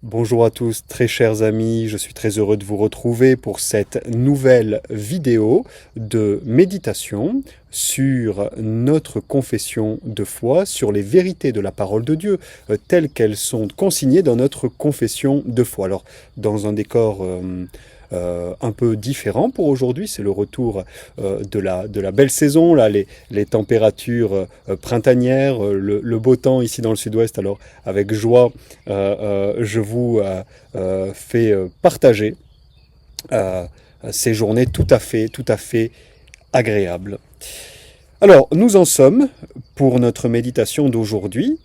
Bonjour à tous, très chers amis, je suis très heureux de vous retrouver pour cette nouvelle vidéo de méditation sur notre confession de foi, sur les vérités de la parole de Dieu, telles qu'elles sont consignées dans notre confession de foi. Alors, dans un décor un peu différent pour aujourd'hui, c'est le retour de la belle saison, là, les températures printanières, le beau temps ici dans le sud-ouest. Alors, avec joie, je vous fais partager ces journées tout à fait agréables. Alors, nous en sommes, pour notre méditation d'aujourd'hui,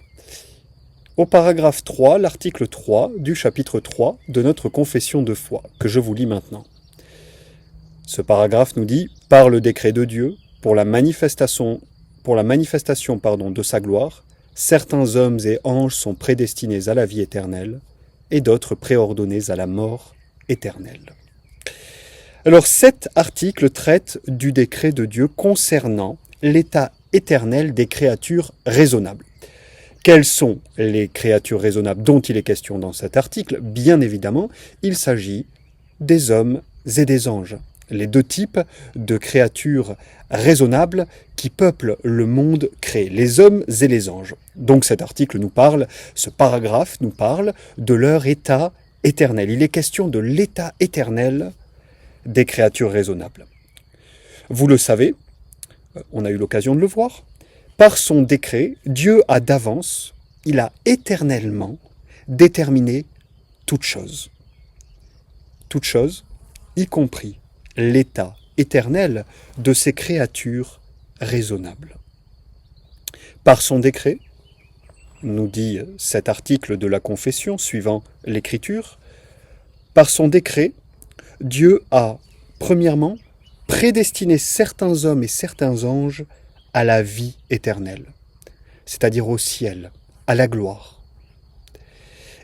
au paragraphe 3, l'article 3 du chapitre 3 de notre confession de foi, que je vous lis maintenant. Ce paragraphe nous dit « Par le décret de Dieu, pour la manifestation de sa gloire, certains hommes et anges sont prédestinés à la vie éternelle, et d'autres préordonnés à la mort éternelle. » Alors cet article traite du décret de Dieu concernant l'état éternel des créatures raisonnables. Quelles sont les créatures raisonnables dont il est question dans cet article? Bien évidemment, il s'agit des hommes et des anges, les deux types de créatures raisonnables qui peuplent le monde créé, les hommes et les anges. Donc cet article nous parle, ce paragraphe nous parle de leur état éternel. Il est question de l'état éternel des créatures raisonnables. Vous le savez, on a eu l'occasion de le voir, par son décret, Dieu a d'avance, il a éternellement déterminé toute chose. Toute chose, y compris l'état éternel de ces créatures raisonnables. Par son décret, nous dit cet article de la confession suivant l'Écriture, par son décret, Dieu a, premièrement, prédestiné certains hommes et certains anges à la vie éternelle, c'est-à-dire au ciel, à la gloire.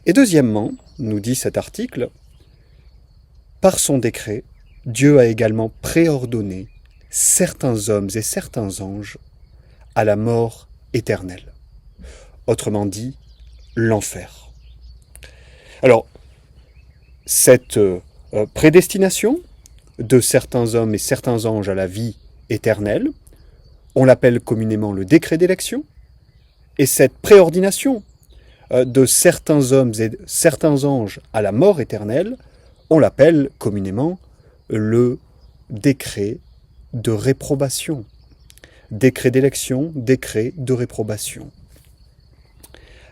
Et deuxièmement, nous dit cet article, par son décret, Dieu a également préordonné certains hommes et certains anges à la mort éternelle. Autrement dit, l'enfer. Alors, cette prédestination de certains hommes et certains anges à la vie éternelle, on l'appelle communément le décret d'élection, et cette préordination de certains hommes et certains anges à la mort éternelle, on l'appelle communément le décret de réprobation. Décret d'élection, décret de réprobation.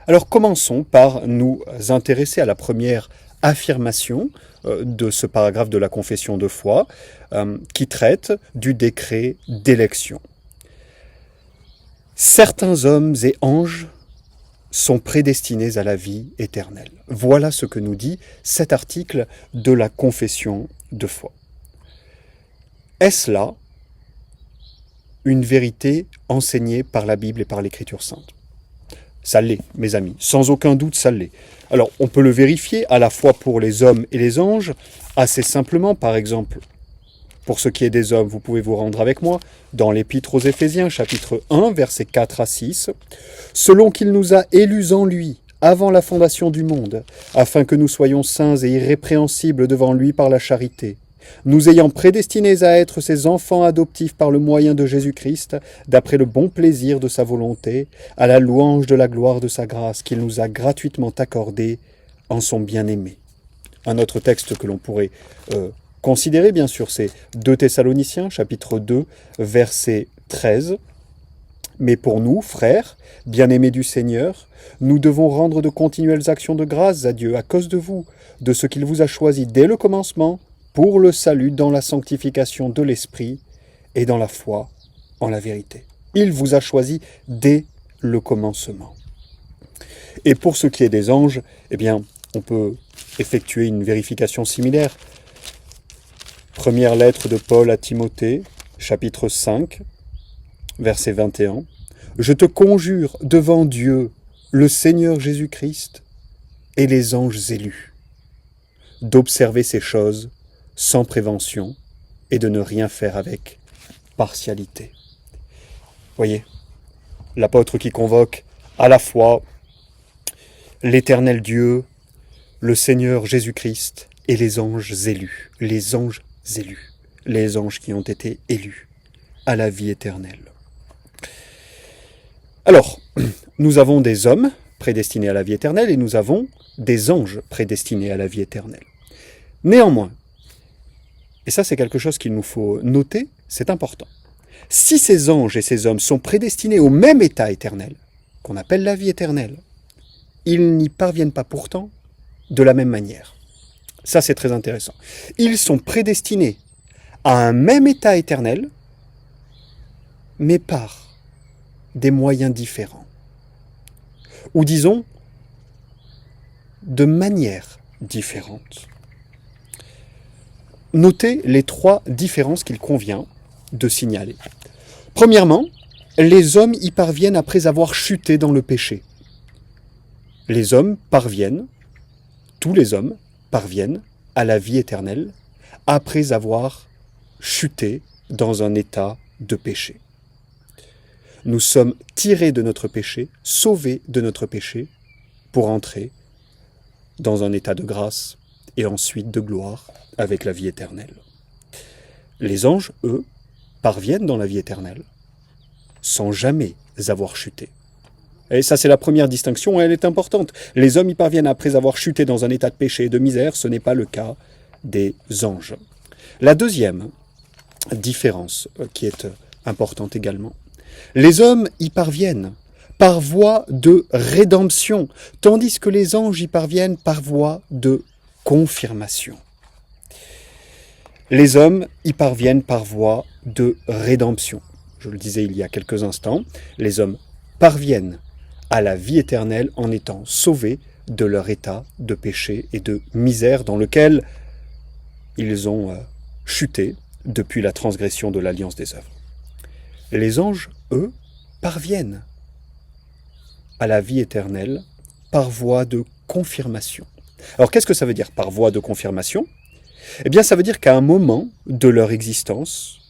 Alors commençons par nous intéresser à la première affirmation de ce paragraphe de la confession de foi qui traite du décret d'élection. Certains hommes et anges sont prédestinés à la vie éternelle. Voilà ce que nous dit cet article de la confession de foi. Est-ce là une vérité enseignée par la Bible et par l'Écriture sainte? Ça l'est, mes amis, sans aucun doute ça l'est. Alors, on peut le vérifier à la fois pour les hommes et les anges, assez simplement, par exemple. Pour ce qui est des hommes, vous pouvez vous rendre avec moi dans l'Épître aux Éphésiens, chapitre 1, versets 4 à 6. « Selon qu'il nous a élus en lui, avant la fondation du monde, afin que nous soyons saints et irrépréhensibles devant lui par la charité, nous ayant prédestinés à être ses enfants adoptifs par le moyen de Jésus-Christ, d'après le bon plaisir de sa volonté, à la louange de la gloire de sa grâce qu'il nous a gratuitement accordée en son bien-aimé. » Un autre texte que l'on pourrait considérer, bien sûr, c'est 2 Thessaloniciens, chapitre 2, verset 13. « Mais pour nous, frères, bien-aimés du Seigneur, nous devons rendre de continuelles actions de grâce à Dieu à cause de vous, de ce qu'il vous a choisi dès le commencement, pour le salut dans la sanctification de l'Esprit et dans la foi en la vérité. » Il vous a choisi dès le commencement. Et pour ce qui est des anges, eh bien, on peut effectuer une vérification similaire. Première lettre de Paul à Timothée, chapitre 5, verset 21. « Je te conjure devant Dieu, le Seigneur Jésus-Christ, et les anges élus, d'observer ces choses sans prévention et de ne rien faire avec partialité. » Voyez, l'apôtre qui convoque à la fois l'éternel Dieu, le Seigneur Jésus-Christ et les anges élus, les anges élus, les anges qui ont été élus à la vie éternelle. Alors, nous avons des hommes prédestinés à la vie éternelle et nous avons des anges prédestinés à la vie éternelle. Néanmoins, et ça c'est quelque chose qu'il nous faut noter, c'est important, si ces anges et ces hommes sont prédestinés au même état éternel, qu'on appelle la vie éternelle, ils n'y parviennent pas pourtant de la même manière. Ça c'est très intéressant. Ils sont prédestinés à un même état éternel, mais par des moyens différents. Ou disons, de manières différentes. Notez les 3 différences qu'il convient de signaler. Premièrement, les hommes y parviennent après avoir chuté dans le péché. Les hommes parviennent, tous les hommes parviennent à la vie éternelle après avoir chuté dans un état de péché. Nous sommes tirés de notre péché, sauvés de notre péché, pour entrer dans un état de grâce et ensuite de gloire avec la vie éternelle. Les anges, eux, parviennent dans la vie éternelle sans jamais avoir chuté. Et ça, c'est la première distinction, et elle est importante. Les hommes y parviennent après avoir chuté dans un état de péché et de misère, ce n'est pas le cas des anges. La deuxième différence qui est importante également, les hommes y parviennent par voie de rédemption, tandis que les anges y parviennent par voie de confirmation. Les hommes y parviennent par voie de rédemption. Je le disais il y a quelques instants, les hommes parviennent à la vie éternelle en étant sauvés de leur état de péché et de misère dans lequel ils ont chuté depuis la transgression de l'alliance des œuvres. Les anges, eux, parviennent à la vie éternelle par voie de confirmation. Alors qu'est-ce que ça veut dire par voie de confirmation ? Eh bien ça veut dire qu'à un moment de leur existence,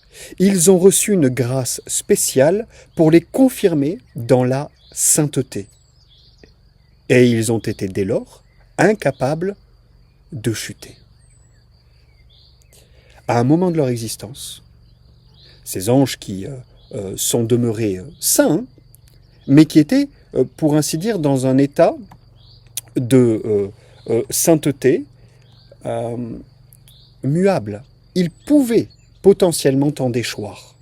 ils ont reçu une grâce spéciale pour les confirmer dans la sainteté. Et ils ont été dès lors incapables de chuter. À un moment de leur existence, ces anges qui sont demeurés saints, mais qui étaient, pour ainsi dire, dans un état de sainteté muable. Ils pouvaient potentiellement en déchoir.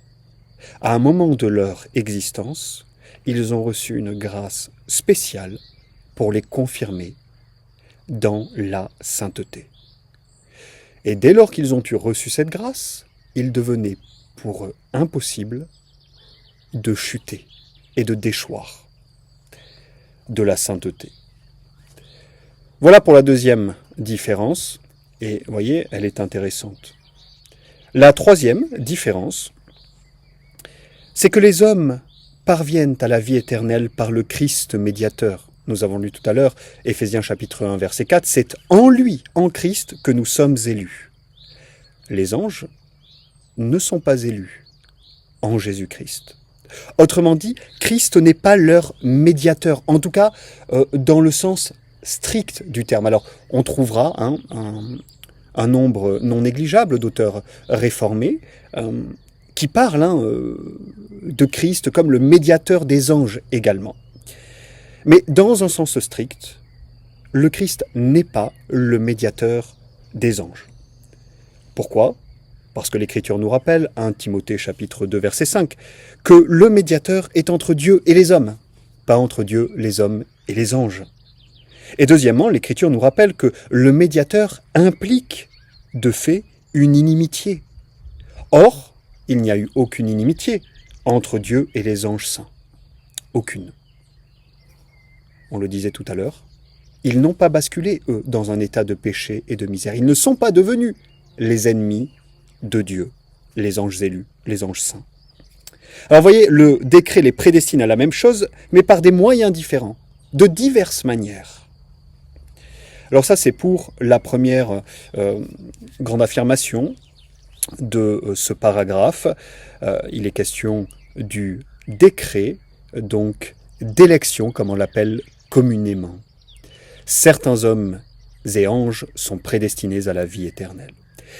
À un moment de leur existence, ils ont reçu une grâce spéciale pour les confirmer dans la sainteté. Et dès lors qu'ils ont eu reçu cette grâce, il devenait pour eux impossible de chuter et de déchoir de la sainteté. Voilà pour la deuxième différence, et vous voyez, elle est intéressante. La troisième différence, c'est que les hommes parviennent à la vie éternelle par le Christ médiateur. Nous avons lu tout à l'heure, Éphésiens chapitre 1, verset 4, c'est en lui, en Christ, que nous sommes élus. Les anges ne sont pas élus en Jésus-Christ. Autrement dit, Christ n'est pas leur médiateur, en tout cas dans le sens strict du terme. Alors, on trouvera un nombre non négligeable d'auteurs réformés qui parlent de Christ comme le médiateur des anges également. Mais dans un sens strict, le Christ n'est pas le médiateur des anges. Pourquoi ? Parce que l'Écriture nous rappelle, 1 Timothée chapitre 2 verset 5, que le médiateur est entre Dieu et les hommes, pas entre Dieu, les hommes et les anges. Et deuxièmement, l'Écriture nous rappelle que le médiateur implique de fait une inimitié. Or, il n'y a eu aucune inimitié entre Dieu et les anges saints. Aucune. On le disait tout à l'heure, ils n'ont pas basculé, eux, dans un état de péché et de misère. Ils ne sont pas devenus les ennemis de Dieu, les anges élus, les anges saints. Alors vous voyez, le décret les prédestine à la même chose, mais par des moyens différents, de diverses manières. Alors ça, c'est pour la première grande affirmation de ce paragraphe. Il est question du décret, donc d'élection, comme on l'appelle communément. Certains hommes et anges sont prédestinés à la vie éternelle.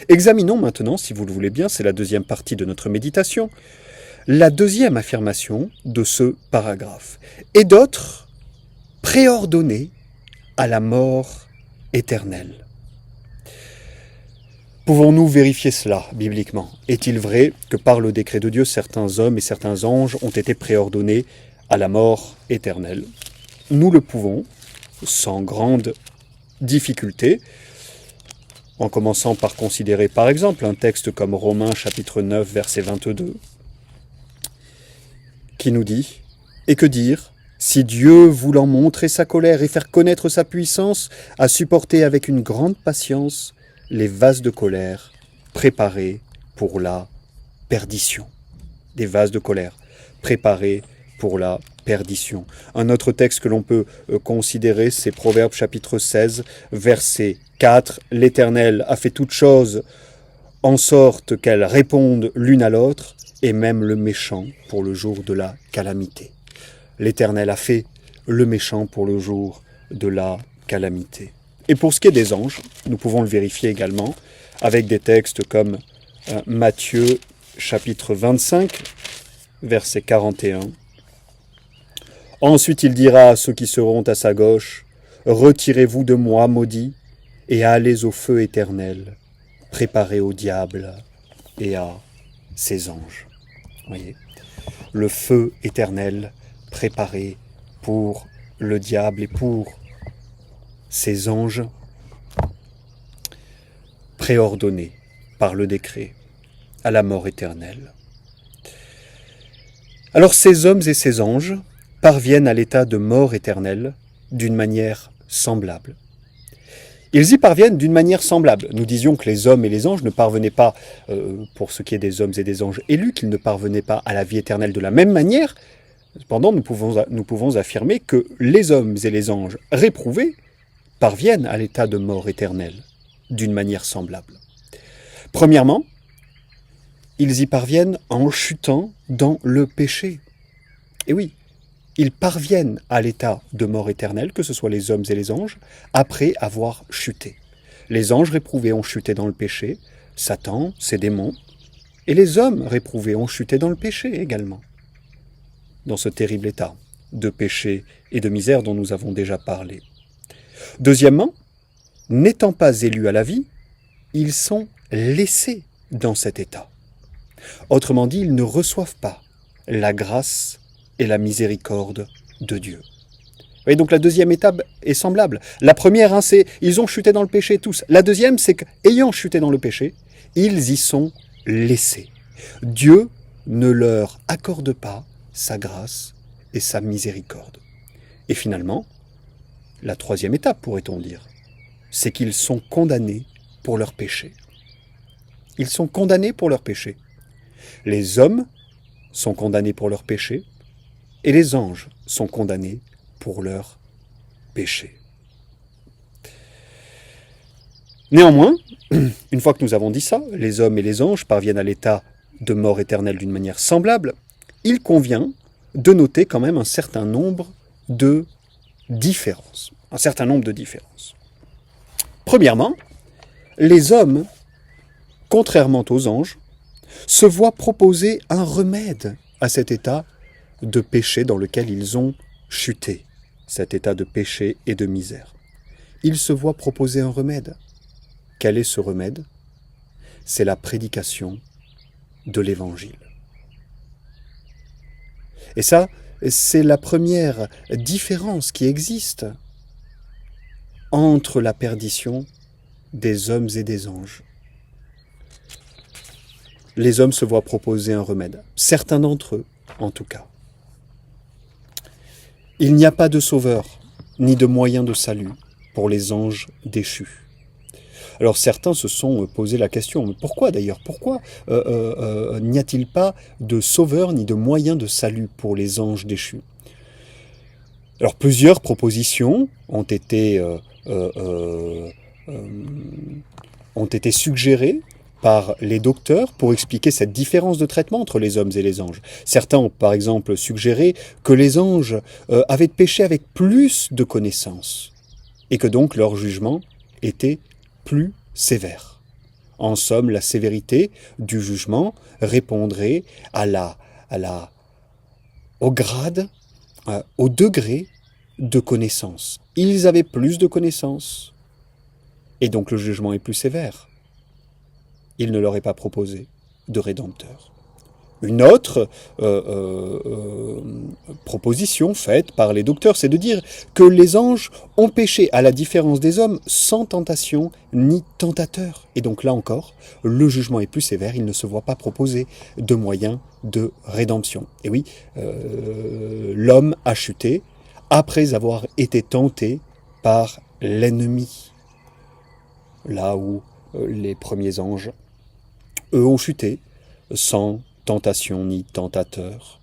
Examinons maintenant, si vous le voulez bien, c'est la deuxième partie de notre méditation, la deuxième affirmation de ce paragraphe. Et d'autres préordonnés à la mort éternelle. Pouvons-nous vérifier cela bibliquement? Est-il vrai que par le décret de Dieu, certains hommes et certains anges ont été préordonnés à la mort éternelle? Nous le pouvons, sans grande difficulté, en commençant par considérer par exemple un texte comme Romains chapitre 9 verset 22, qui nous dit « Et que dire ? Si Dieu, voulant montrer sa colère et faire connaître sa puissance, a supporté avec une grande patience les vases de colère préparés pour la perdition. » Des vases de colère préparés pour la perdition. Un autre texte que l'on peut considérer, c'est Proverbes chapitre 16, verset 4. « L'Éternel a fait toutes choses en sorte qu'elles répondent l'une à l'autre, et même le méchant pour le jour de la calamité. » L'Éternel a fait le méchant pour le jour de la calamité. Et pour ce qui est des anges, nous pouvons le vérifier également avec des textes comme Matthieu chapitre 25, verset 41. Ensuite il dira à ceux qui seront à sa gauche, « Retirez-vous de moi, maudits, et allez au feu éternel, préparé au diable et à ses anges. » Voyez, le feu éternel préparé pour le diable et pour ses anges, préordonnés par le décret à la mort éternelle. Alors ces hommes et ces anges parviennent à l'état de mort éternelle d'une manière semblable. Ils y parviennent d'une manière semblable. Nous disions que les hommes et les anges ne parvenaient pas, pour ce qui est des hommes et des anges élus, qu'ils ne parvenaient pas à la vie éternelle de la même manière. Cependant, nous pouvons affirmer que les hommes et les anges réprouvés parviennent à l'état de mort éternelle d'une manière semblable. Premièrement, ils y parviennent en chutant dans le péché. Et oui, ils parviennent à l'état de mort éternelle, que ce soit les hommes et les anges, après avoir chuté. Les anges réprouvés ont chuté dans le péché, Satan, ses démons, et les hommes réprouvés ont chuté dans le péché également, dans ce terrible état de péché et de misère dont nous avons déjà parlé. Deuxièmement, n'étant pas élus à la vie, ils sont laissés dans cet état. Autrement dit, ils ne reçoivent pas la grâce et la miséricorde de Dieu. Et donc la deuxième étape est semblable. La première, c'est ils ont chuté dans le péché tous. La deuxième, c'est qu'ayant chuté dans le péché, ils y sont laissés. Dieu ne leur accorde pas sa grâce et sa miséricorde. Et finalement, la troisième étape, pourrait-on dire, c'est qu'ils sont condamnés pour leur péché. Ils sont condamnés pour leur péché. Les hommes sont condamnés pour leur péché et les anges sont condamnés pour leur péché. Néanmoins, une fois que nous avons dit ça, les hommes et les anges parviennent à l'état de mort éternelle d'une manière semblable, il convient de noter quand même un certain nombre de différences. Premièrement, les hommes, contrairement aux anges, se voient proposer un remède à cet état de péché dans lequel ils ont chuté, cet état de péché et de misère. Ils se voient proposer un remède. Quel est ce remède? C'est la prédication de l'Évangile. Et ça, c'est la première différence qui existe entre la perdition des hommes et des anges. Les hommes se voient proposer un remède, certains d'entre eux en tout cas. Il n'y a pas de sauveur, ni de moyen de salut pour les anges déchus. Alors certains se sont posé la question, mais pourquoi d'ailleurs? Pourquoi n'y a-t-il pas de sauveur ni de moyen de salut pour les anges déchus? Alors plusieurs propositions ont été suggérées par les docteurs pour expliquer cette différence de traitement entre les hommes et les anges. Certains ont par exemple suggéré que les anges avaient péché avec plus de connaissances et que donc leur jugement était plus sévère. En somme, la sévérité du jugement répondrait au grade, au degré de connaissance. Ils avaient plus de connaissances, et donc le jugement est plus sévère. Il ne leur est pas proposé de rédempteur. Une autre proposition faite par les docteurs, c'est de dire que les anges ont péché à la différence des hommes sans tentation ni tentateur. Et donc là encore, le jugement est plus sévère, il ne se voit pas proposer de moyens de rédemption. Et oui, l'homme a chuté après avoir été tenté par l'ennemi. Là où les premiers anges, eux, ont chuté sans tentation ni tentateur.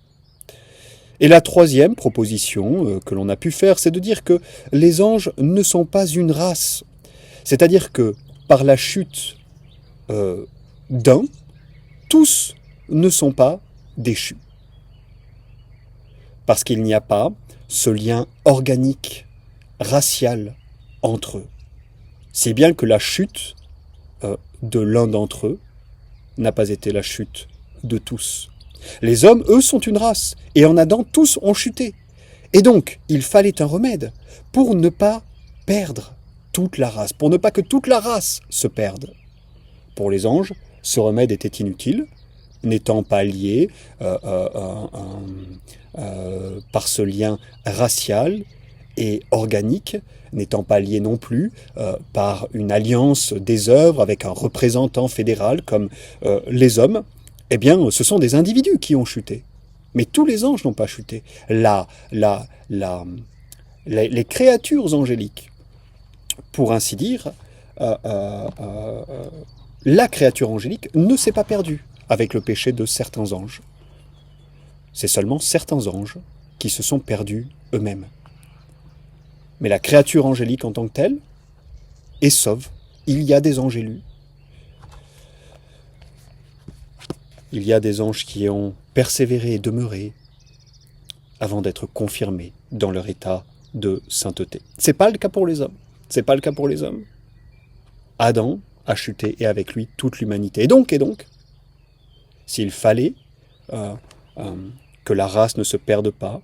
Et la troisième proposition que l'on a pu faire, c'est de dire que les anges ne sont pas une race. C'est-à-dire que par la chute d'un, tous ne sont pas déchus. Parce qu'il n'y a pas ce lien organique, racial entre eux. Si bien que la chute de l'un d'entre eux n'a pas été la chute de tous. Les hommes, eux, sont une race, et en Adam, tous ont chuté. Et donc, il fallait un remède pour ne pas perdre toute la race, pour ne pas que toute la race se perde. Pour les anges, ce remède était inutile, n'étant pas lié par ce lien racial et organique, n'étant pas lié non plus par une alliance des œuvres avec un représentant fédéral comme les hommes. Eh bien, ce sont des individus qui ont chuté. Mais tous les anges n'ont pas chuté. Les créatures angéliques, pour ainsi dire, la créature angélique ne s'est pas perdue avec le péché de certains anges. C'est seulement certains anges qui se sont perdus eux-mêmes. Mais la créature angélique en tant que telle est sauve. Il y a des anges élus. Il y a des anges qui ont persévéré et demeuré avant d'être confirmés dans leur état de sainteté. C'est pas le cas pour les hommes. C'est pas le cas pour les hommes. Adam a chuté et avec lui toute l'humanité. Et donc, s'il fallait que la race ne se perde pas,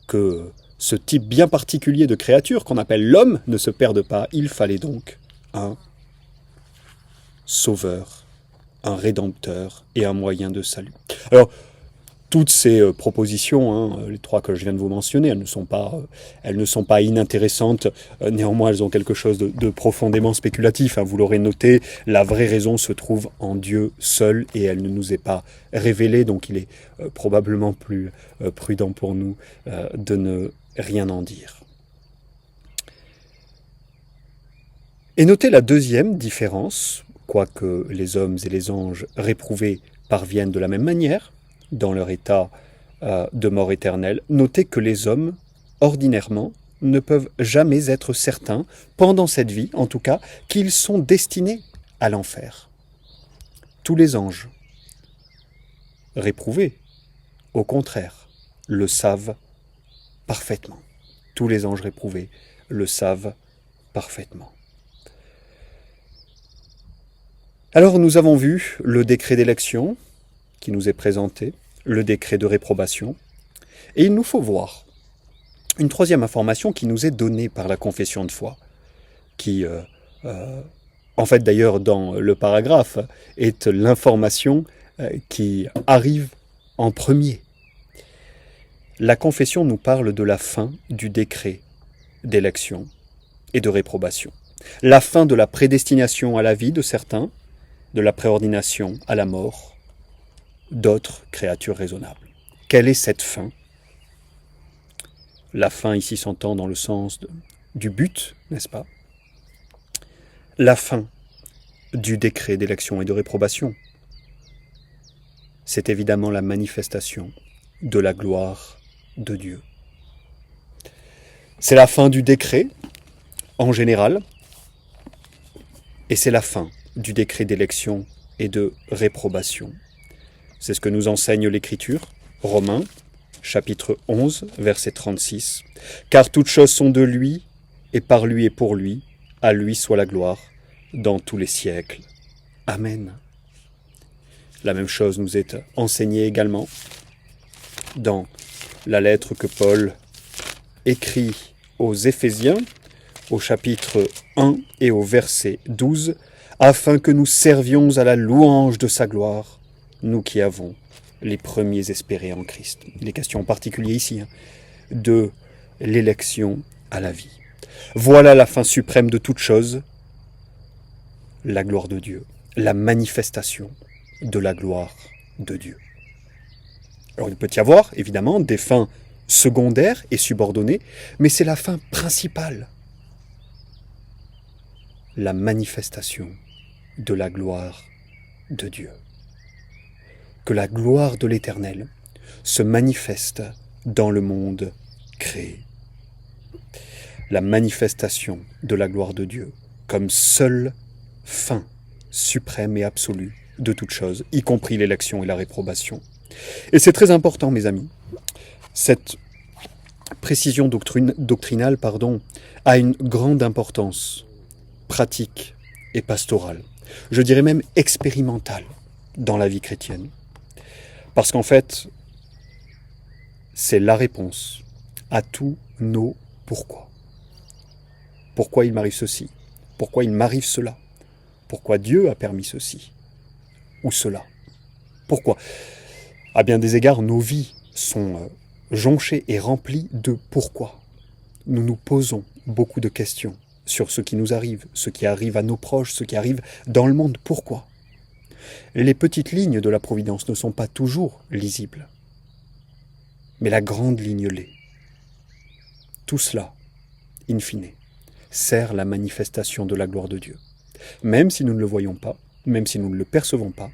que ce type bien particulier de créature qu'on appelle l'homme ne se perde pas, il fallait donc un sauveur, un rédempteur et un moyen de salut. Alors, toutes ces propositions, les trois que je viens de vous mentionner, elles ne sont pas inintéressantes. Néanmoins, elles ont quelque chose de profondément spéculatif. Vous l'aurez noté, la vraie raison se trouve en Dieu seul et elle ne nous est pas révélée. Donc, il est probablement plus prudent pour nous de ne rien en dire. Et notez la deuxième différence, quoique les hommes et les anges réprouvés parviennent de la même manière, dans leur état de mort éternelle, notez que les hommes, ordinairement, ne peuvent jamais être certains, pendant cette vie en tout cas, qu'ils sont destinés à l'enfer. Tous les anges, réprouvés, au contraire, le savent parfaitement. Tous les anges réprouvés le savent parfaitement. Alors nous avons vu le décret d'élection, qui nous est présenté, le décret de réprobation, et il nous faut voir une troisième information qui nous est donnée par la confession de foi, qui, en fait d'ailleurs dans le paragraphe, est l'information qui arrive en premier. La confession nous parle de la fin du décret d'élection et de réprobation, la fin de la prédestination à la vie de certains, de la préordination à la mort d'autres créatures raisonnables. Quelle est cette fin? La fin ici s'entend dans le sens du but, n'est-ce pas? La fin du décret d'élection et de réprobation, c'est évidemment la manifestation de la gloire de Dieu. C'est la fin du décret, en général, et c'est la fin du décret d'élection et de réprobation. C'est ce que nous enseigne l'Écriture, Romains, chapitre 11, verset 36. « Car toutes choses sont de lui, et par lui et pour lui. À lui soit la gloire dans tous les siècles. Amen. La même chose nous est enseignée également dans la lettre que Paul écrit aux Éphésiens, au chapitre 1 et au verset 12, afin que nous servions à la louange de sa gloire, nous qui avons les premiers espérés en Christ. Il est question en particulier ici de l'élection à la vie. Voilà la fin suprême de toute chose, la gloire de Dieu, la manifestation de la gloire de Dieu. Alors il peut y avoir, évidemment, des fins secondaires et subordonnées, mais c'est la fin principale. La manifestation de la gloire de Dieu. Que la gloire de l'Éternel se manifeste dans le monde créé. La manifestation de la gloire de Dieu comme seule fin suprême et absolue de toute chose, y compris l'élection et la réprobation. Et c'est très important, mes amis. Cette précision doctrinale a une grande importance pratique et pastorale. Je dirais même expérimentale dans la vie chrétienne. Parce qu'en fait, c'est la réponse à tous nos pourquoi. Pourquoi il m'arrive ceci? Pourquoi il m'arrive cela? Pourquoi Dieu a permis ceci? Ou cela? Pourquoi? À bien des égards, nos vies sont jonchées et remplies de pourquoi. Nous nous posons beaucoup de questions sur ce qui nous arrive, ce qui arrive à nos proches, ce qui arrive dans le monde. Pourquoi? Les petites lignes de la providence ne sont pas toujours lisibles, mais la grande ligne l'est. Tout cela, in fine, sert la manifestation de la gloire de Dieu. Même si nous ne le voyons pas, même si nous ne le percevons pas,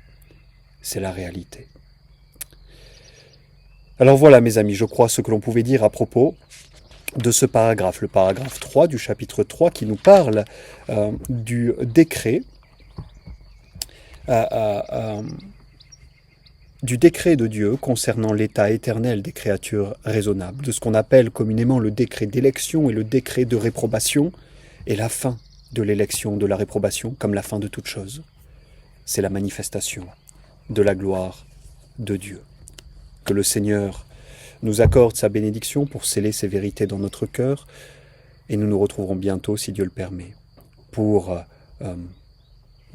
c'est la réalité. Alors voilà, mes amis, je crois ce que l'on pouvait dire à propos de ce paragraphe, le paragraphe 3 du chapitre 3, qui nous parle du décret de Dieu concernant l'état éternel des créatures raisonnables, de ce qu'on appelle communément le décret d'élection et le décret de réprobation, et la fin de l'élection, de la réprobation, comme la fin de toute chose. C'est la manifestation de la gloire de Dieu. Que le Seigneur nous accorde sa bénédiction pour sceller ces vérités dans notre cœur, et nous nous retrouverons bientôt, si Dieu le permet, pour une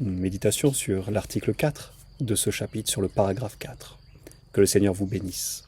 méditation sur l'article 4 de ce chapitre, sur le paragraphe 4. Que le Seigneur vous bénisse.